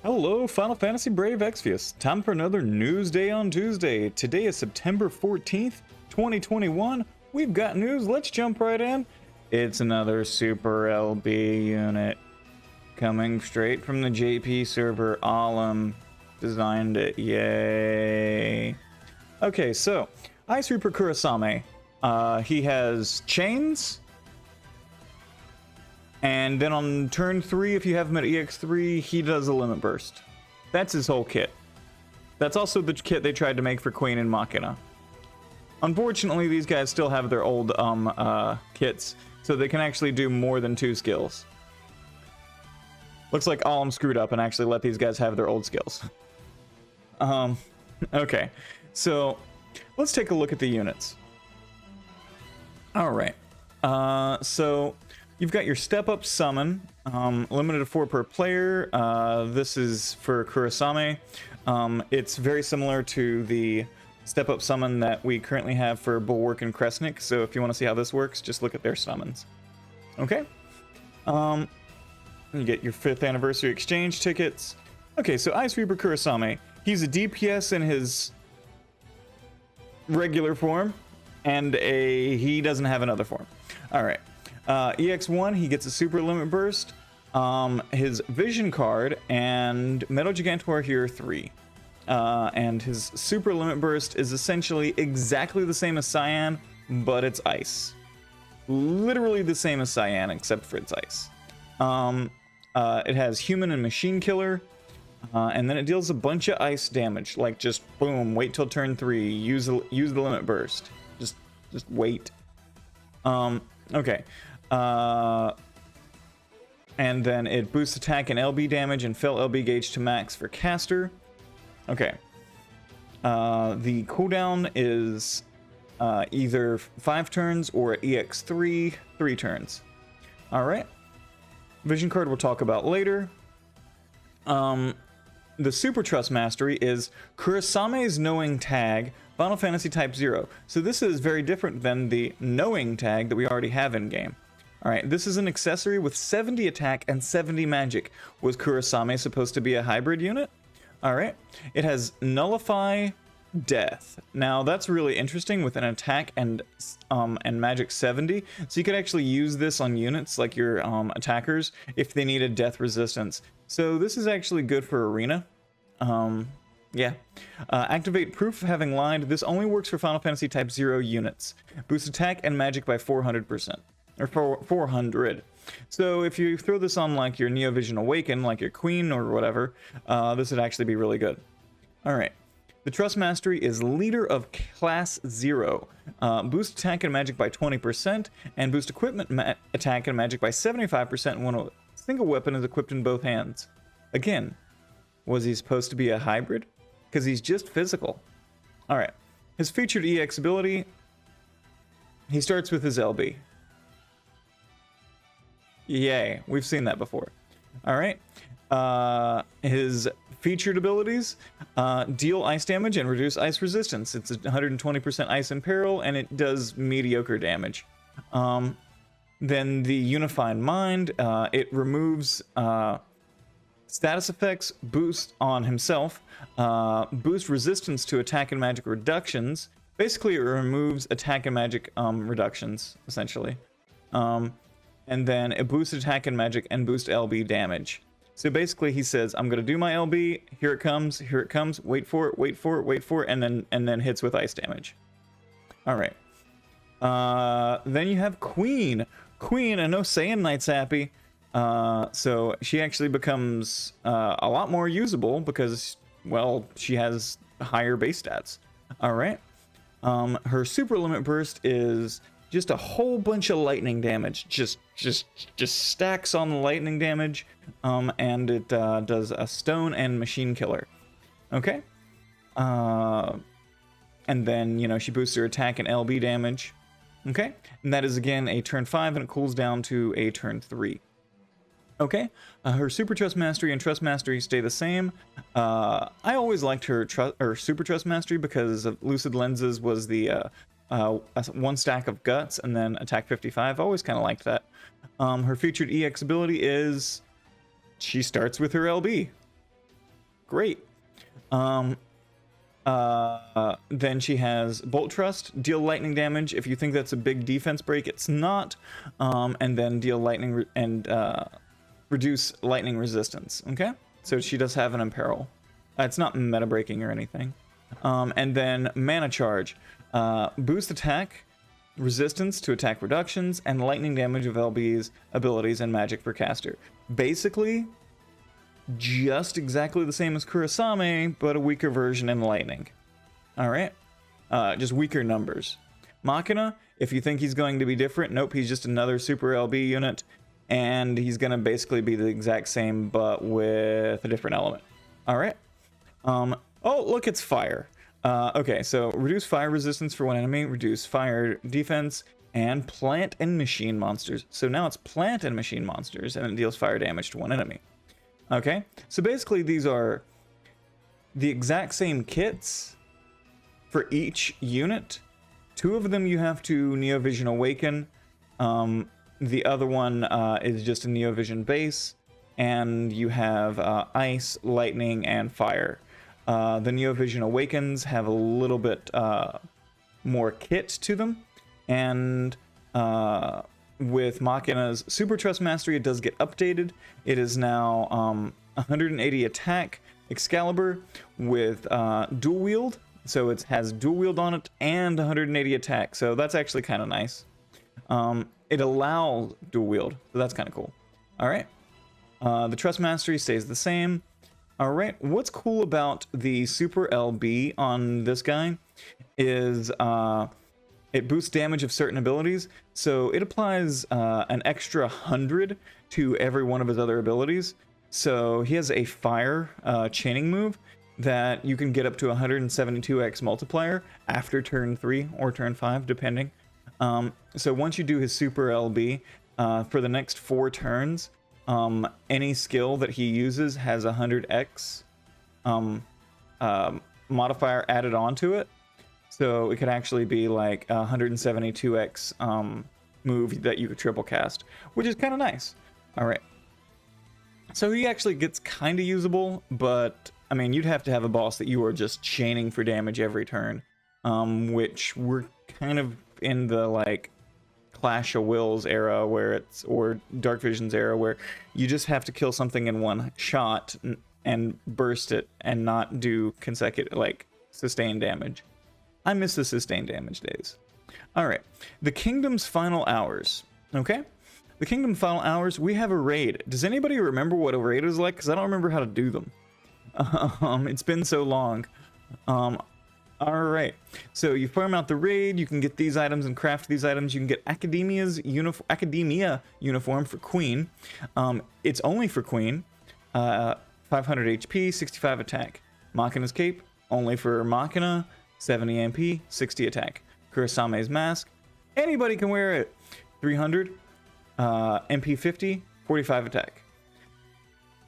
Hello, Final Fantasy Brave Exvius. Time for another news day on Tuesday. Today is September 14th, 2021. We've got news. Let's jump right in. It's another Super LB unit coming straight from the JP server. Alam designed it. Yay. Okay, so Ice Reaper Kurasame. He has chains. And then on turn 3, if you have him at EX3, he does a limit burst. That's his whole kit. That's also the kit they tried to make for Queen and Machina. Unfortunately, these guys still have their old kits, so they can actually do more than 2 skills. Looks like Alam screwed up and actually let these guys have their old skills. Okay, so let's take a look at the units. All right, so you've got your step-up summon, limited to 4 per player. This is for Kurasame. It's very similar to the step-up summon that we currently have for Bulwark and Kresnik, so if you want to see how this works, just look at their summons. Okay? You get your 5th anniversary exchange tickets. Okay, so Ice Reaper Kurasame. He's a DPS in his regular form, and he doesn't have another form. Alright. EX1, he gets a super limit burst, his vision card, and Metal Gigantor here 3. And his super limit burst is essentially exactly the same as Cyan, but it's ice. Literally the same as Cyan, except for it's ice. It has human and machine killer, and then it deals a bunch of ice damage, like just boom, wait till turn 3, use the limit burst. Just wait. Okay. And then it boosts attack and LB damage and fill LB gauge to max for caster. Okay. The cooldown is either 5 turns or at EX3, 3 turns. Alright. Vision card we'll talk about later. The Super Trust Mastery is Kurasame's Knowing tag, Final Fantasy Type 0. So this is very different than the Knowing tag that we already have in-game. Alright, this is an accessory with 70 attack and 70 magic. Was Kurasame supposed to be a hybrid unit? Alright, it has Nullify Death. Now that's really interesting with an attack and magic 70. So you could actually use this on units like your attackers if they need a death resistance. So this is actually good for arena. Yeah. Activate Proof of Having Lied. This only works for Final Fantasy Type 0 units. Boost attack and magic by 400%. Or 400. So if you throw this on like your Neo Vision Awaken, like your Queen or whatever, this would actually be really good. Alright. The Trust Mastery is Leader of Class 0. Boost attack and magic by 20%, and boost equipment attack and magic by 75% when a single weapon is equipped in both hands. Again, was he supposed to be a hybrid? Because he's just physical. Alright. His featured EX ability, he starts with his LB. Yay, we've seen that before. Alright. His featured abilities, deal ice damage and reduce ice resistance. It's 120% ice in peril, and it does mediocre damage. Then the Unified Mind, it removes status effects, boost on himself, boost resistance to attack and magic reductions. Basically, it removes attack and magic reductions, essentially. And then it boosts attack and magic and boost LB damage. So basically, he says, "I'm gonna do my LB. Here it comes. Here it comes. Wait for it. Wait for it. Wait for it." And then hits with ice damage. All right. Then you have Queen. Queen, I know Saiyan Knight's happy. So she actually becomes a lot more usable because, well, she has higher base stats. All right. Her super limit burst is just a whole bunch of lightning damage. Just stacks on the lightning damage. And it does a stone and machine killer. Okay. And then, you know, she boosts her attack and LB damage. Okay. And that is again a turn 5, and it cools down to a turn 3. Okay. Her Super Trust Mastery and Trust Mastery stay the same. I always liked her Super Trust Mastery because of Lucid Lenses was the 1 stack of guts and then attack 55. I always kind of liked that. Her featured EX ability is she starts with her LB. Great. Then she has Bolt Trust, deal lightning damage. If you think that's a big defense break, it's not. And then deal lightning reduce lightning resistance. Okay, so she does have an imperil. It's not meta breaking or anything. And then Mana Charge, boost attack resistance to attack reductions and lightning damage of LB's abilities and magic for caster. Basically, just exactly the same as Kurasame, but a weaker version in lightning. All right, just weaker numbers. Machina, if you think he's going to be different, nope, he's just another super LB unit, and he's gonna basically be the exact same, but with a different element. All right. Oh, look, it's fire. Okay, so reduce fire resistance for one enemy, reduce fire defense, and plant and machine monsters. So now it's plant and machine monsters, and it deals fire damage to one enemy. Okay, so basically these are the exact same kits for each unit. Two of them you have to Neovision Awaken. The other one is just a Neovision base, and you have ice, lightning, and fire. The Neovision Awakens have a little bit more kit to them, and with Machina's Super Trust Mastery, it does get updated. It is now 180 attack Excalibur with dual wield, so it has dual wield on it and 180 attack, so that's actually kind of nice. It allows dual wield, so that's kind of cool. All right, the Trust Mastery stays the same. All right, what's cool about the Super LB on this guy is it boosts damage of certain abilities, so it applies an extra 100 to every one of his other abilities. So he has a fire chaining move that you can get up to 172x multiplier after turn 3 or turn 5, depending. So once you do his Super LB, for the next 4 turns, any skill that he uses has a 100x modifier added onto it. So it could actually be like a 172x move that you could triple cast, which is kind of nice. All right. So he actually gets kind of usable, but I mean, you'd have to have a boss that you are just chaining for damage every turn, which we're kind of in the like Clash of Wills era where it's, or Dark Visions era, where you just have to kill something in one shot and burst it and not do consecutive, like, sustained damage. I miss the sustained damage days. All right, the Kingdom's Final Hours. Okay, the Kingdom Final Hours, we have a raid. Does anybody remember what a raid is like? Because I don't remember how to do them. It's been so long. All right, so you farm out the raid, you can get these items and craft these items. You can get Academia uniform for Queen. It's only for Queen. 500 HP, 65 attack. Machina's cape, only for Machina, 70 MP, 60 attack. Kurasame's mask, anybody can wear it. 300 MP 50, 45 attack.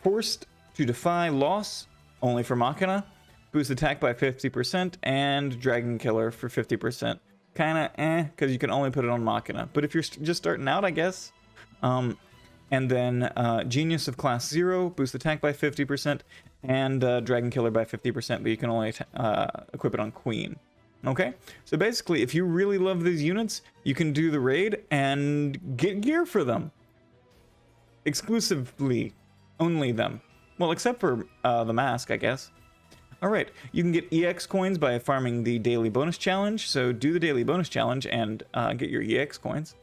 Forced to defy loss, only for Machina. Boost attack by 50% and Dragon Killer for 50%. Kinda because you can only put it on Machina. But if you're just starting out, I guess. And then Genius of Class 0, boost attack by 50%, and Dragon Killer by 50%, but you can only equip it on Queen. Okay? So basically, if you really love these units, you can do the raid and get gear for them. Exclusively. Only them. Well, except for the mask, I guess. Alright, you can get EX coins by farming the daily bonus challenge, so do the daily bonus challenge and get your EX coins.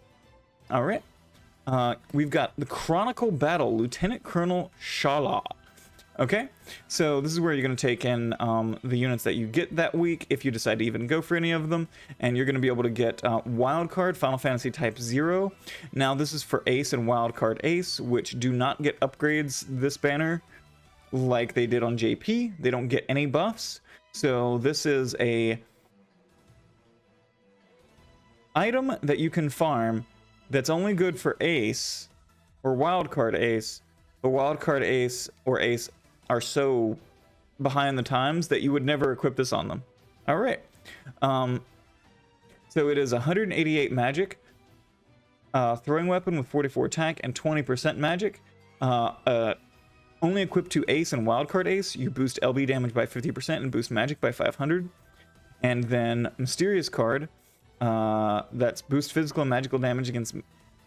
Alright, we've got the Chronicle Battle, Lieutenant Colonel Shala. Okay, so this is where you're going to take in the units that you get that week, if you decide to even go for any of them, and you're going to be able to get Wildcard, Final Fantasy Type 0. Now this is for Ace and Wildcard Ace, which do not get upgrades this banner, like they did on JP. They don't get any buffs. So this is a item that you can farm that's only good for Ace or Wildcard Ace, but Wildcard Ace or Ace are so behind the times that you would never equip this on them. All right. So it is 188 magic, throwing weapon with 44 attack and 20% magic. Only equipped to Ace and Wildcard Ace, you boost LB damage by 50% and boost magic by 500. And then Mysterious card, that's boost physical and magical damage against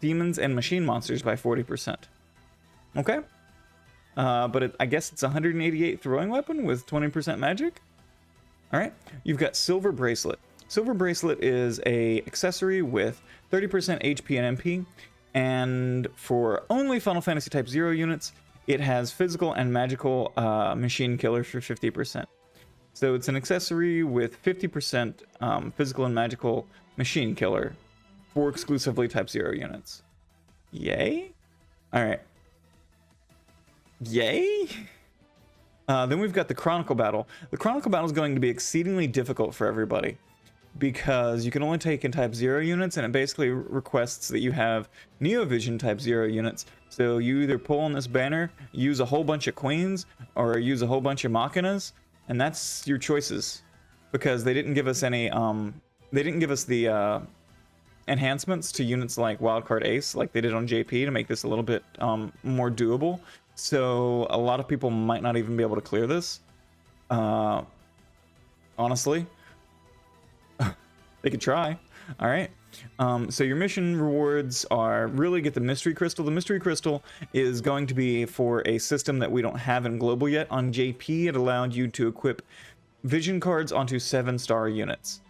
demons and machine monsters by 40%. Okay. But I guess it's 188 throwing weapon with 20% magic. All right. You've got Silver Bracelet. Silver Bracelet is a accessory with 30% HP and MP. And for only Final Fantasy Type 0 units, it has physical and magical machine killer for 50%. So it's an accessory with 50% physical and magical machine killer for exclusively Type 0 units. Yay? All right. Yay? Then we've got the Chronicle Battle. The Chronicle Battle is going to be exceedingly difficult for everybody because you can only take in Type 0 units, and it basically requests that you have Neovision Type 0 units. So you either pull on this banner, use a whole bunch of Queens, or use a whole bunch of Machinas, and that's your choices. Because they didn't give us any, they didn't give us the enhancements to units like Wildcard Ace, like they did on JP, to make this a little bit more doable. So a lot of people might not even be able to clear this. Honestly. They could try. All right. So your mission rewards are really get the Mystery Crystal. The Mystery Crystal is going to be for a system that we don't have in Global yet. On JP, it allowed you to equip vision cards onto 7-star units.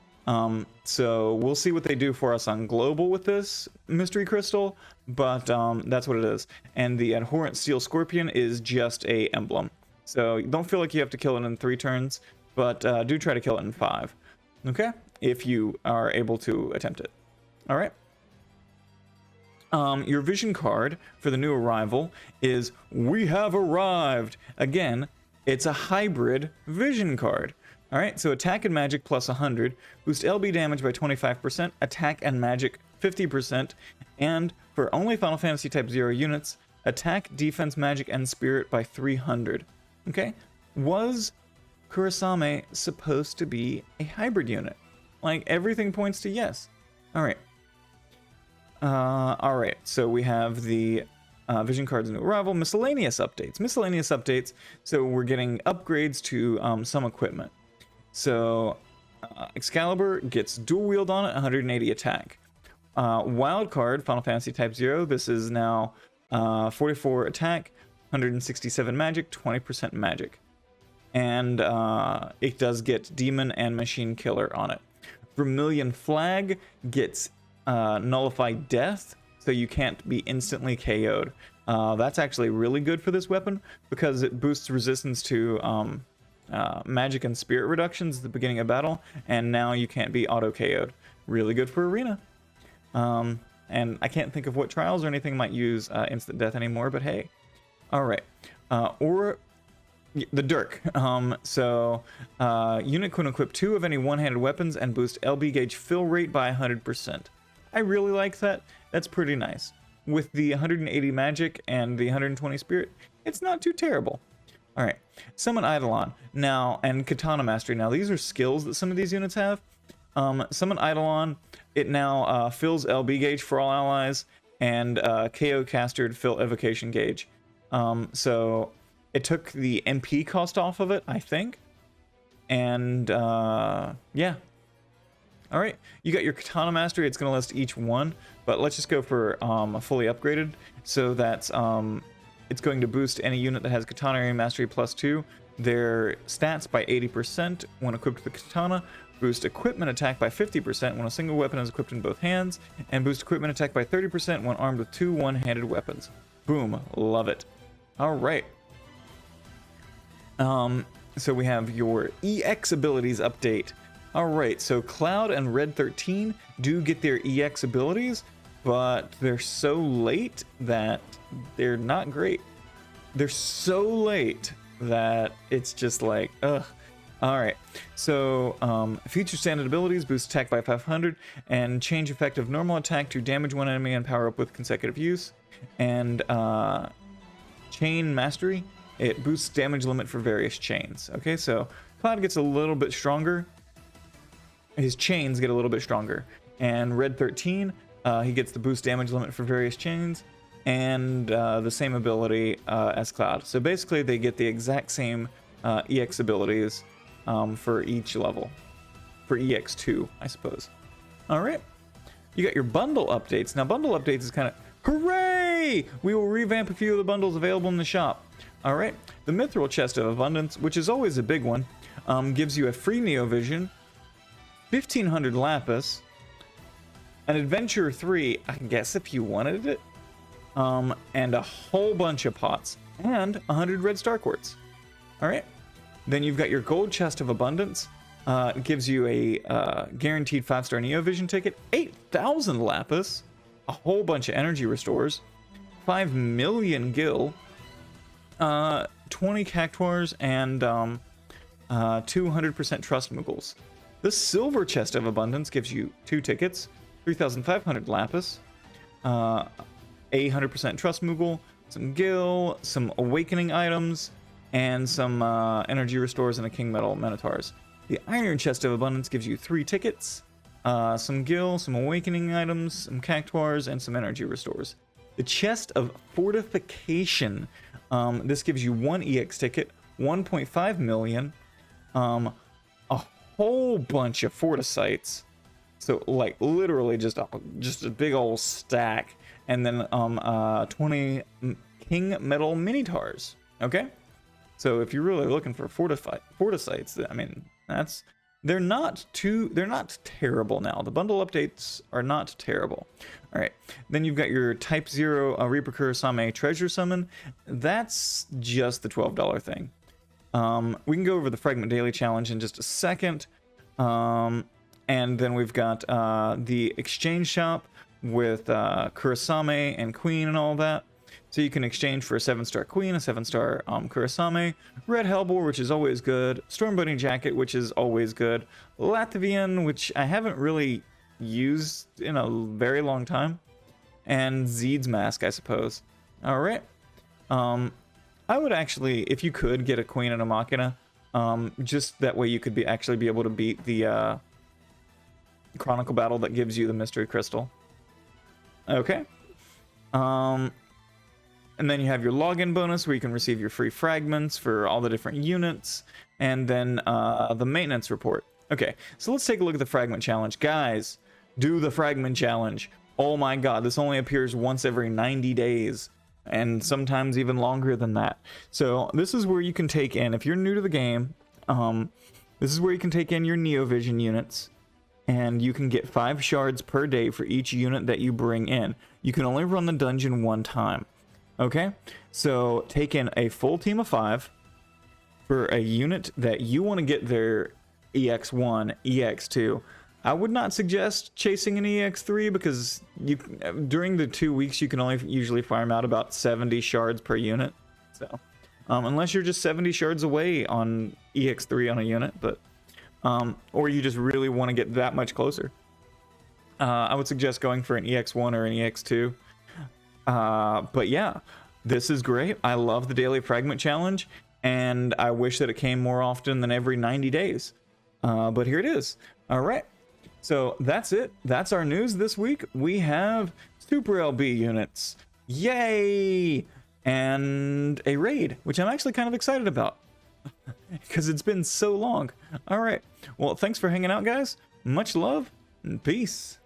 So we'll see what they do for us on Global with this Mystery Crystal, but that's what it is. And the Abhorrent Steel Scorpion is just a emblem. So don't feel like you have to kill it in 3 turns, but do try to kill it in 5. Okay? If you are able to attempt it. All right. Your vision card for the new arrival is We Have Arrived. Again, it's a hybrid vision card. All right, so attack and magic plus 100, boost LB damage by 25%, attack and magic 50%, and for only Final Fantasy Type 0 units, attack, defense, magic, and spirit by 300. Okay, was Kurasame supposed to be a hybrid unit? Like, everything points to yes. All right, so we have the vision cards new arrival, miscellaneous updates. So we're getting upgrades to some equipment. So Excalibur gets dual wield on it, 180 attack. Wildcard, Final Fantasy Type 0, this is now 44 attack, 167 magic, 20% magic. And it does get demon and machine killer on it. Vermilion Flag gets nullified death, so you can't be instantly KO'd. That's actually really good for this weapon because it boosts resistance to magic and spirit reductions at the beginning of battle, and now you can't be auto KO'd. Really good for arena. And I can't think of what trials or anything might use instant death anymore, but hey. All right. Or the Dirk. Unit can equip 2 of any one-handed weapons and boost LB gauge fill rate by 100%. I really like that. That's pretty nice. With the 180 magic and the 120 spirit, it's not too terrible. All right, Summon Eidolon now, and Katana Mastery. Now, these are skills that some of these units have. Summon Eidolon, it now fills LB gauge for all allies, and KO castered fill evocation gauge. So it took the MP cost off of it, I think. And yeah. All right, you got your Katana Mastery. It's going to list each one, but let's just go for a fully upgraded. So that's it's going to boost any unit that has Katana Mastery plus 2, their stats by 80% when equipped with the Katana, boost equipment attack by 50% when a single weapon is equipped in both hands, and boost equipment attack by 30% when armed with 2 one-handed weapons. Boom, love it. All right. So we have your EX abilities update. All right, so Cloud and Red 13 do get their EX abilities, but they're so late that they're not great. They're so late that it's just like, ugh. All right, so feature standard abilities, boost attack by 500, and change effect of normal attack to damage one enemy and power up with consecutive use. And Chain Mastery, it boosts damage limit for various chains. Okay, so Cloud gets a little bit stronger. His chains get a little bit stronger. And Red 13, he gets the boost damage limit for various chains. and the same ability as Cloud. So basically, they get the exact same EX abilities for each level. For EX2, I suppose. All right. You got your bundle updates. Now, bundle updates is kind of... Hooray! We will revamp a few of the bundles available in the shop. All right. The Mithril Chest of Abundance, which is always a big one, gives you a free Neovision, 1,500 Lapis, an Adventure 3, I guess if you wanted it, and a whole bunch of pots, and 100 Red Star Quartz. All right. Then you've got your Gold Chest of Abundance. It gives you a guaranteed 5-star Neovision ticket, 8,000 Lapis, a whole bunch of energy restores, 5 million gil, 20 cactuars, and 200% trust muggles. The Silver Chest of Abundance gives you 2 tickets, 3,500 Lapis, 100% trust muggle, some gil, some awakening items, and some energy restores and a King Metal Minotaurs. The Iron Chest of Abundance gives you 3 tickets, some gil, some awakening items, some cactuars, and some energy restores. The Chest of Fortification, this gives you 1 EX ticket, 1.5 million, a whole bunch of Fortisites, so like literally just a big old stack, and then 20 King Metal Minotaurs. Okay, so if you're really looking for Fortisites, I mean, they're not terrible now. The bundle updates are not terrible. All right, then you've got your Type 0 Reaper Kurasame treasure summon. That's just the $12 thing. We can go over the Fragment Daily Challenge in just a second. And then we've got the exchange shop with Kurasame and Queen and all that. So you can exchange for a 7-star Queen, a 7-star Kurasame, Red Hellbore, which is always good, Storm Bunny Jacket, which is always good, Latvian, which I haven't really used in a very long time, and Zeed's Mask, I suppose. All right. I would actually, if you could, get a Queen and a Machina, just that way you could actually be able to beat the Chronicle Battle that gives you the Mystery Crystal. Okay. And then you have your login bonus where you can receive your free fragments for all the different units, and then the maintenance report. Okay, so let's take a look at the Fragment Challenge. Guys, do the Fragment Challenge. Oh my god, this only appears once every 90 days, and sometimes even longer than that. So this is where you can take in, if you're new to the game, this is where you can take in your Neovision units, and you can get 5 shards per day for each unit that you bring in. You can only run the dungeon one time. Okay, so take in a full team of 5 for a unit that you want to get their EX1, EX2. I would not suggest chasing an EX3 because during the 2 weeks you can only usually farm out about 70 shards per unit. So unless you're just 70 shards away on EX3 on a unit, but or you just really want to get that much closer, I would suggest going for an EX1 or an EX2. But yeah, this is great. I love the Daily Fragment Challenge, and I wish that it came more often than every 90 days. But here it is. All right. So that's it. That's our news this week. We have Super LB units. Yay! And a raid, which I'm actually kind of excited about because it's been so long. All right. Well, thanks for hanging out, guys. Much love and peace.